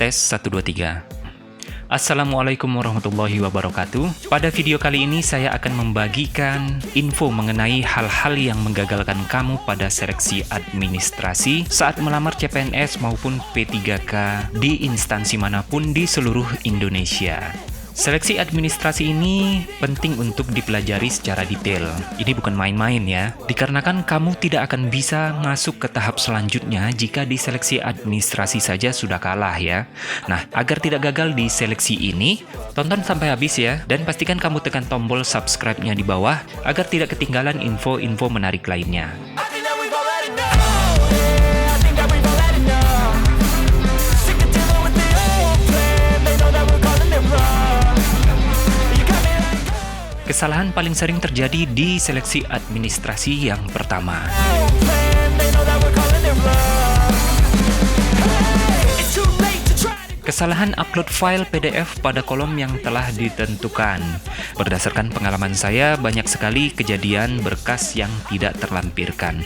Tes 1 2 3. Assalamualaikum warahmatullahi wabarakatuh. Pada video kali ini saya akan membagikan info mengenai hal-hal yang menggagalkan kamu pada seleksi administrasi saat melamar CPNS maupun P3K di instansi manapun di seluruh Indonesia. Seleksi administrasi ini penting untuk dipelajari secara detail. Ini bukan main-main ya, dikarenakan kamu tidak akan bisa masuk ke tahap selanjutnya jika di seleksi administrasi saja sudah kalah ya. Nah, agar tidak gagal di seleksi ini, tonton sampai habis ya, dan pastikan kamu tekan tombol subscribe-nya di bawah agar tidak ketinggalan info-info menarik lainnya. Kesalahan paling sering terjadi di seleksi administrasi yang pertama. Kesalahan upload file PDF pada kolom yang telah ditentukan. Berdasarkan pengalaman saya, banyak sekali kejadian berkas yang tidak terlampirkan.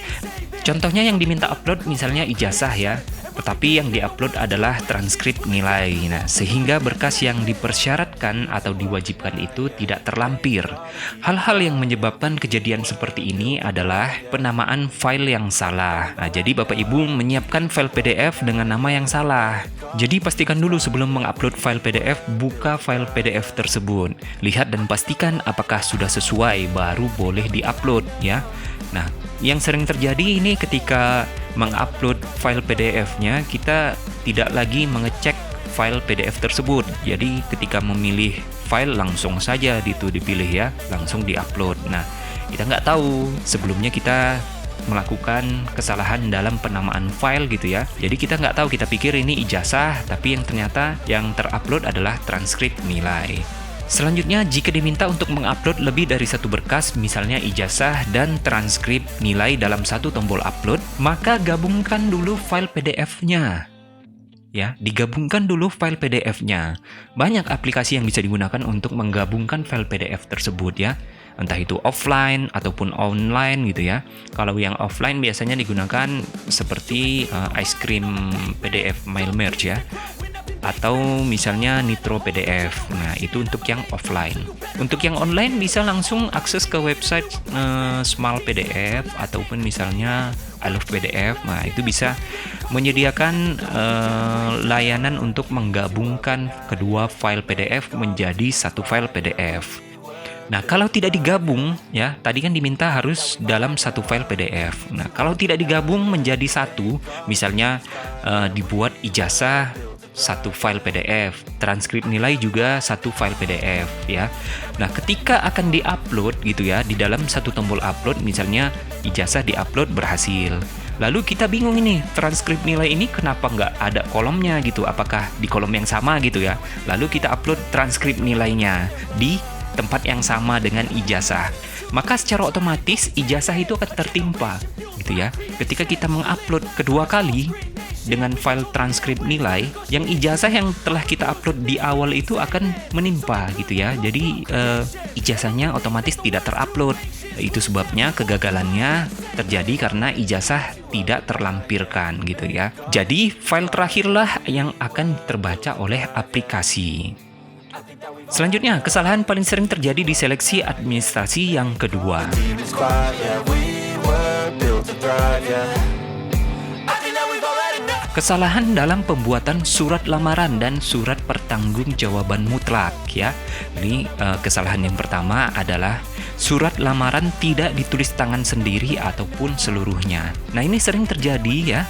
Contohnya yang diminta upload misalnya ijazah ya, tetapi yang diupload adalah transkrip nilai. Nah, sehingga berkas yang dipersyaratkan atau diwajibkan itu tidak terlampir. Hal-hal yang menyebabkan kejadian seperti ini adalah penamaan file yang salah. Nah, jadi Bapak Ibu menyiapkan file PDF dengan nama yang salah. Jadi pastikan dulu sebelum mengupload file PDF, buka file PDF tersebut. Lihat dan pastikan apakah sudah sesuai, baru boleh diupload ya. Nah, yang sering terjadi ini ketika mengupload file PDF-nya, kita tidak lagi mengecek file PDF tersebut. Jadi ketika memilih file langsung saja itu dipilih ya, langsung diupload. Nah, kita nggak tahu sebelumnya kita melakukan kesalahan dalam penamaan file gitu ya. Jadi kita nggak tahu, kita pikir ini ijazah, tapi yang ternyata yang terupload adalah transkrip nilai. Selanjutnya, jika diminta untuk mengupload lebih dari satu berkas, misalnya ijazah dan transkrip nilai dalam satu tombol upload, maka gabungkan dulu file PDF-nya. Ya, digabungkan dulu file PDF-nya. Banyak aplikasi yang bisa digunakan untuk menggabungkan file PDF tersebut ya. Entah itu offline ataupun online gitu ya. Kalau yang offline biasanya digunakan seperti ice cream PDF mail merge ya, atau misalnya Nitro PDF. Nah, itu untuk yang offline. Untuk yang online bisa langsung akses ke website Small PDF ataupun misalnya I Love PDF. Nah, itu bisa menyediakan layanan untuk menggabungkan kedua file PDF menjadi satu file PDF. Nah, kalau tidak digabung ya, tadi kan diminta harus dalam satu file PDF. Nah, kalau tidak digabung menjadi satu, misalnya dibuat ijazah satu file PDF, transkrip nilai juga satu file PDF ya. Nah, ketika akan diupload gitu ya, di dalam satu tombol upload, misalnya ijazah diupload berhasil. Lalu kita bingung ini, transkrip nilai ini kenapa nggak ada kolomnya gitu? Apakah di kolom yang sama gitu ya? Lalu kita upload transkrip nilainya di tempat yang sama dengan ijazah. Maka secara otomatis ijazah itu akan tertimpa gitu ya. Ketika kita mengupload kedua kali dengan file transkrip nilai, yang ijazah yang telah kita upload di awal itu akan menimpa gitu ya. Jadi ijazahnya otomatis tidak terupload. Itu sebabnya kegagalannya terjadi karena ijazah tidak terlampirkan gitu ya. Jadi file terakhirlah yang akan terbaca oleh aplikasi. Selanjutnya, kesalahan paling sering terjadi di seleksi administrasi yang kedua. Kesalahan dalam pembuatan surat lamaran dan surat pertanggungjawaban mutlak ya. Ini kesalahan yang pertama adalah surat lamaran tidak ditulis tangan sendiri ataupun seluruhnya. Nah, ini sering terjadi ya.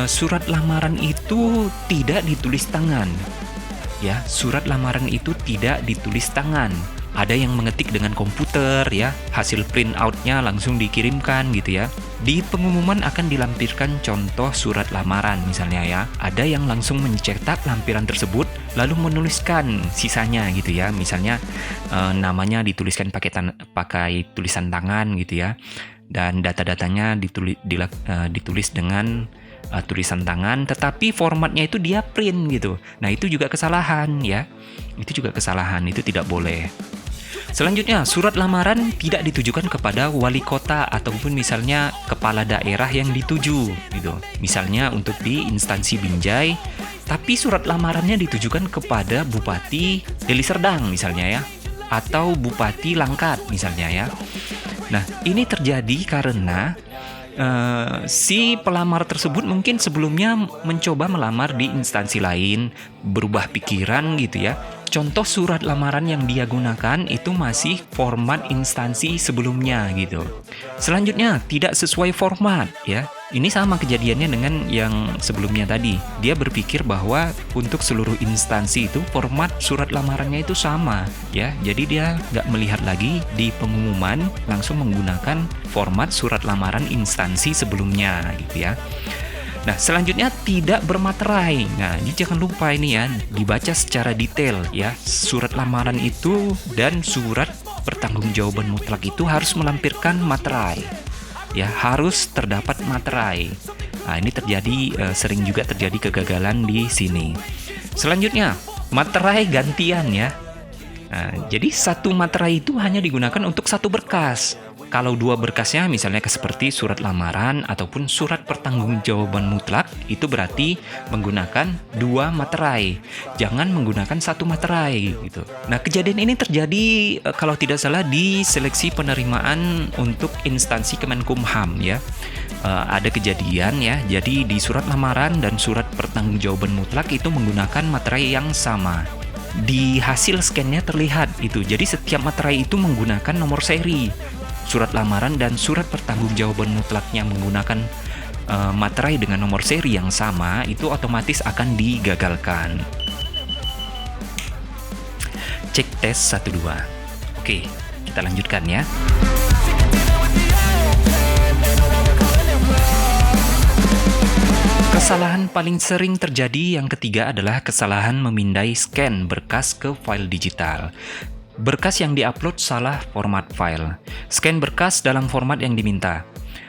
Surat lamaran itu tidak ditulis tangan. Ya, surat lamaran itu tidak ditulis tangan. Ada yang mengetik dengan komputer ya, hasil print out-nya langsung dikirimkan gitu ya. Di pengumuman akan dilampirkan contoh surat lamaran misalnya ya. Ada yang langsung mencetak lampiran tersebut lalu menuliskan sisanya gitu ya. Misalnya namanya dituliskan pakai tulisan tangan gitu ya. Dan data-datanya ditulis dengan tulisan tangan, tetapi formatnya itu dia print gitu. Nah, itu juga kesalahan ya. Itu juga kesalahan, itu tidak boleh. Selanjutnya, surat lamaran tidak ditujukan kepada wali kota ataupun misalnya kepala daerah yang dituju gitu. Misalnya untuk di instansi Binjai, tapi surat lamarannya ditujukan kepada Bupati Deli Serdang misalnya ya, atau Bupati Langkat misalnya ya. Nah, ini terjadi karena si pelamar tersebut mungkin sebelumnya mencoba melamar di instansi lain, berubah pikiran gitu ya. Contoh surat lamaran yang dia gunakan itu masih format instansi sebelumnya gitu. Selanjutnya, tidak sesuai format ya. Ini sama kejadiannya dengan yang sebelumnya tadi. Dia berpikir bahwa untuk seluruh instansi itu format surat lamarannya itu sama ya. Jadi dia nggak melihat lagi di pengumuman, langsung menggunakan format surat lamaran instansi sebelumnya gitu ya. Nah, selanjutnya tidak bermaterai. Nah, ini jangan lupa ini ya, dibaca secara detail ya. Surat lamaran itu dan surat pertanggungjawaban mutlak itu harus melampirkan materai. Ya, harus terdapat materai. Nah, ini terjadi sering juga terjadi kegagalan di sini. Selanjutnya, materai gantian ya. Nah, jadi satu materai itu hanya digunakan untuk satu berkas. Kalau dua berkasnya misalnya seperti surat lamaran ataupun surat pertanggungjawaban mutlak, itu berarti menggunakan dua materai. Jangan menggunakan satu materai gitu. Nah, kejadian ini terjadi kalau tidak salah di seleksi penerimaan untuk instansi Kemenkumham ya. Ada kejadian ya. Jadi di surat lamaran dan surat pertanggungjawaban mutlak itu menggunakan materai yang sama. Di hasil scan-nya terlihat itu. Jadi setiap materai itu menggunakan nomor seri. Surat lamaran dan surat pertanggungjawaban mutlaknya menggunakan materai dengan nomor seri yang sama, itu otomatis akan digagalkan. Cek tes 1-2. Oke, kita lanjutkan ya. Kesalahan paling sering terjadi yang ketiga adalah kesalahan memindai scan berkas ke file digital. Berkas yang diupload salah format file. Scan berkas dalam format yang diminta.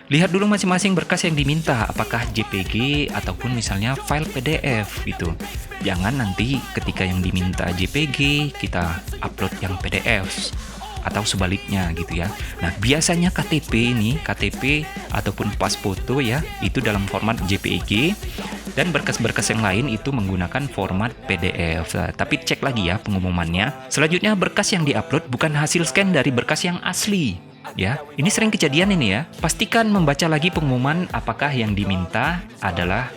Lihat dulu masing-masing berkas yang diminta, apakah JPG ataupun misalnya file PDF gitu. Jangan nanti ketika yang diminta JPG, kita upload yang PDF atau sebaliknya gitu ya. Nah, biasanya KTP ataupun pas foto ya, itu dalam format JPG. Dan berkas-berkas yang lain itu menggunakan format PDF. Tapi cek lagi ya pengumumannya. Selanjutnya, berkas yang diupload bukan hasil scan dari berkas yang asli. Ya, ini sering kejadian ini ya. Pastikan membaca lagi pengumuman apakah yang diminta adalah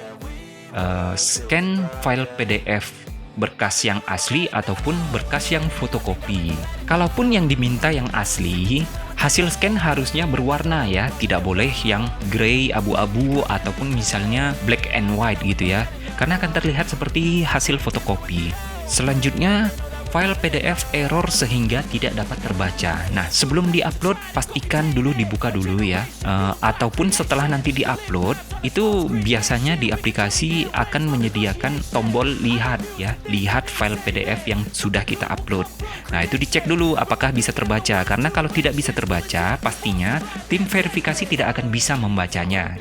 scan file PDF berkas yang asli ataupun berkas yang fotokopi. Kalaupun yang diminta yang asli, hasil scan harusnya berwarna ya, tidak boleh yang grey, abu-abu ataupun misalnya black and white gitu ya, karena akan terlihat seperti hasil fotokopi. Selanjutnya, file PDF error sehingga tidak dapat terbaca. Nah, sebelum diupload pastikan dulu dibuka dulu ya, ataupun setelah nanti diupload itu biasanya di aplikasi akan menyediakan tombol lihat ya, lihat file PDF yang sudah kita upload. Nah, itu dicek dulu apakah bisa terbaca, karena kalau tidak bisa terbaca pastinya tim verifikasi tidak akan bisa membacanya.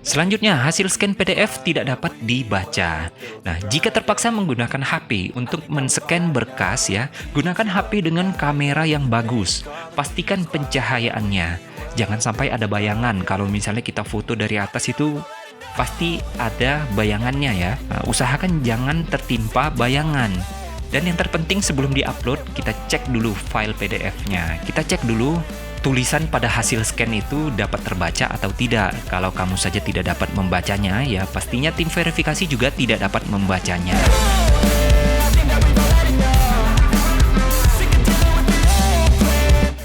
Selanjutnya, hasil scan PDF tidak dapat dibaca. Nah, jika terpaksa menggunakan HP untuk men-scan berkas ya, gunakan HP dengan kamera yang bagus. Pastikan pencahayaannya. Jangan sampai ada bayangan. Kalau misalnya kita foto dari atas itu pasti ada bayangannya ya. Nah, usahakan jangan tertimpa bayangan. Dan yang terpenting sebelum di-upload, kita cek dulu file PDF-nya. Kita cek dulu tulisan pada hasil scan itu dapat terbaca atau tidak. Kalau kamu saja tidak dapat membacanya, ya pastinya tim verifikasi juga tidak dapat membacanya.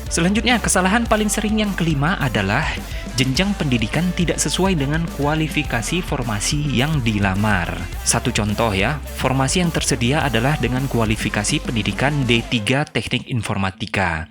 Selanjutnya, kesalahan paling sering yang kelima adalah jenjang pendidikan tidak sesuai dengan kualifikasi formasi yang dilamar. Satu contoh ya, formasi yang tersedia adalah dengan kualifikasi pendidikan D3 Teknik Informatika.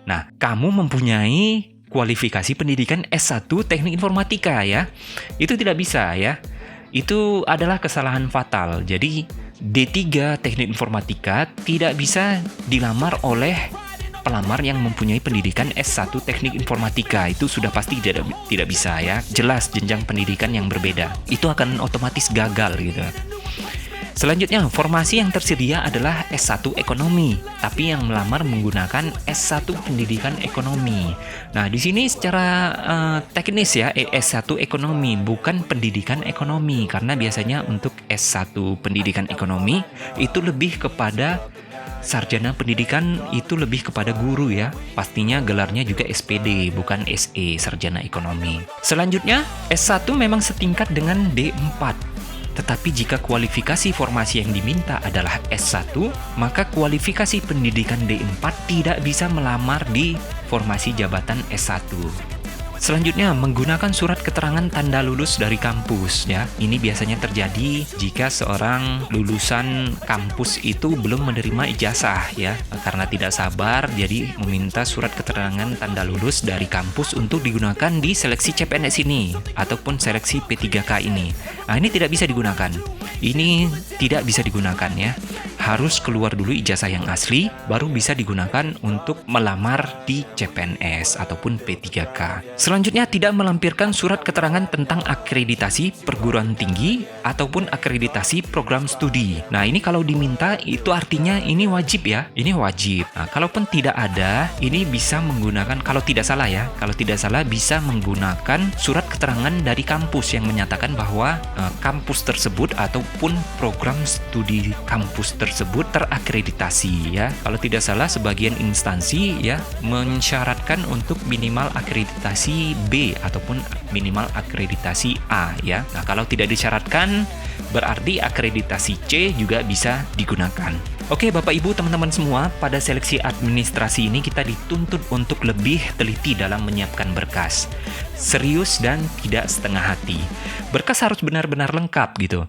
Nah, kamu mempunyai kualifikasi pendidikan S1 Teknik Informatika ya. Itu tidak bisa ya. Itu adalah kesalahan fatal. Jadi, D3 Teknik Informatika tidak bisa dilamar oleh pelamar yang mempunyai pendidikan S1 Teknik Informatika. Itu sudah pasti tidak bisa ya. Jelas jenjang pendidikan yang berbeda. Itu akan otomatis gagal gitu. Selanjutnya, formasi yang tersedia adalah S1 Ekonomi, tapi yang melamar menggunakan S1 Pendidikan Ekonomi. Nah, di sini secara teknis ya, S1 Ekonomi, bukan Pendidikan Ekonomi, karena biasanya untuk S1 Pendidikan Ekonomi itu lebih kepada sarjana pendidikan, itu lebih kepada guru ya. Pastinya gelarnya juga SPD, bukan SE, sarjana ekonomi. Selanjutnya, S1 memang setingkat dengan D4. Tetapi jika kualifikasi formasi yang diminta adalah S1, maka kualifikasi pendidikan D4 tidak bisa melamar di formasi jabatan S1. Selanjutnya, menggunakan surat keterangan tanda lulus dari kampus ya. Ini biasanya terjadi jika seorang lulusan kampus itu belum menerima ijazah ya. Karena tidak sabar, jadi meminta surat keterangan tanda lulus dari kampus untuk digunakan di seleksi CPNS ini ataupun seleksi P3K ini. Nah, ini tidak bisa digunakan. Ini tidak bisa digunakan ya. Harus keluar dulu ijazah yang asli, baru bisa digunakan untuk melamar di CPNS ataupun P3K. Selanjutnya, tidak melampirkan surat keterangan tentang akreditasi perguruan tinggi ataupun akreditasi program studi. Nah, ini kalau diminta itu artinya ini wajib ya, ini wajib. Nah, kalaupun tidak ada, ini bisa menggunakan, kalau tidak salah ya, kalau tidak salah bisa menggunakan surat keterangan dari kampus yang menyatakan bahwa kampus tersebut ataupun program studi kampus tersebut terakreditasi ya. Kalau tidak salah sebagian instansi ya mensyaratkan untuk minimal akreditasi B ataupun minimal akreditasi A ya. Nah, kalau tidak disyaratkan berarti akreditasi C juga bisa digunakan. Oke Bapak Ibu teman-teman semua, pada seleksi administrasi ini kita dituntut untuk lebih teliti dalam menyiapkan berkas. Serius dan tidak setengah hati. Berkas harus benar-benar lengkap gitu.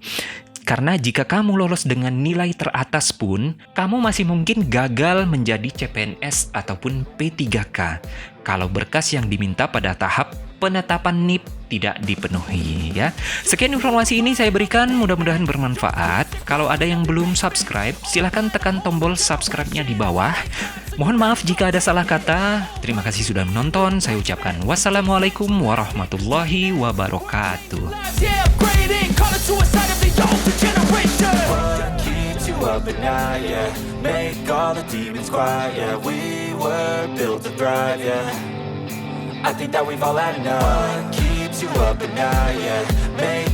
Karena jika kamu lolos dengan nilai teratas pun, kamu masih mungkin gagal menjadi CPNS ataupun P3K. Kalau berkas yang diminta pada tahap penetapan NIP tidak dipenuhi ya. Sekian informasi ini saya berikan, mudah-mudahan bermanfaat. Kalau ada yang belum subscribe, silahkan tekan tombol subscribe-nya di bawah. Mohon maaf jika ada salah kata. Terima kasih sudah menonton. Saya ucapkan wassalamualaikum warahmatullahi wabarakatuh. Up at night, yeah. Make all the demons quiet, yeah. We were built to thrive, yeah. I think that we've all had enough. What keeps you up at night, yeah. Make